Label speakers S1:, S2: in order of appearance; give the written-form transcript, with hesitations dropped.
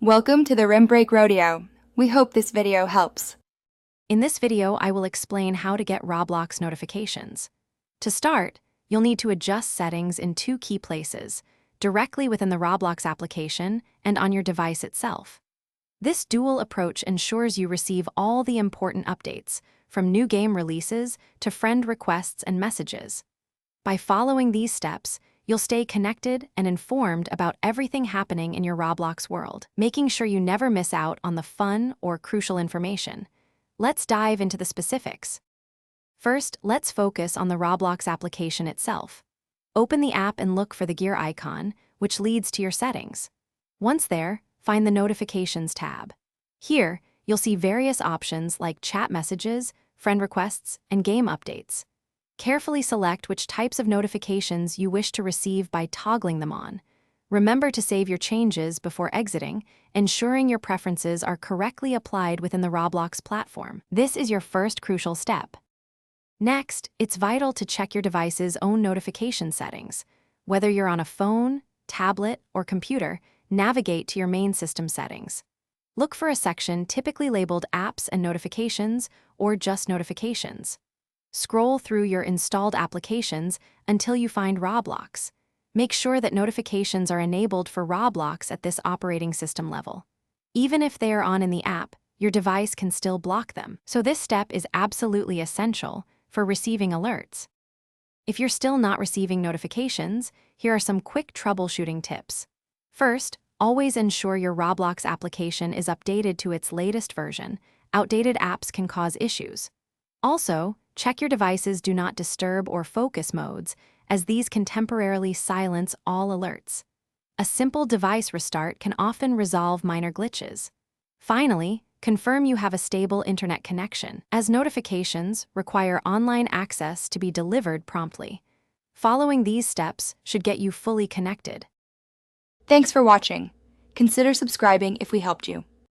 S1: Welcome to the Rim Break Rodeo. We hope this video helps.
S2: In this video, I will explain how to get Roblox notifications. To start, you'll need to adjust settings in two key places, directly within the Roblox application and on your device itself. This dual approach ensures you receive all the important updates, from new game releases to friend requests and messages. By following these steps, you'll stay connected and informed about everything happening in your Roblox world, making sure you never miss out on the fun or crucial information. Let's dive into the specifics. First, let's focus on the Roblox application itself. Open the app and look for the gear icon, which leads to your settings. Once there, find the Notifications tab. Here, you'll see various options like chat messages, friend requests, and game updates. Carefully select which types of notifications you wish to receive by toggling them on. Remember to save your changes before exiting, ensuring your preferences are correctly applied within the Roblox platform. This is your first crucial step. Next, it's vital to check your device's own notification settings. Whether you're on a phone, tablet, or computer, navigate to your main system settings. Look for a section typically labeled Apps and Notifications or just Notifications. Scroll through your installed applications until you find Roblox. Make sure that notifications are enabled for Roblox at this operating system level. Even if they are on in the app, your device can still block them. So this step is absolutely essential for receiving alerts. If you're still not receiving notifications, here are some quick troubleshooting tips. First, always ensure your Roblox application is updated to its latest version. Outdated apps can cause issues. Also, check your device's Do Not Disturb or Focus modes, as these can temporarily silence all alerts. A simple device restart can often resolve minor glitches. Finally, confirm you have a stable internet connection, as notifications require online access to be delivered promptly. Following these steps should get you fully connected.
S1: Thanks for watching. Consider subscribing if we helped you.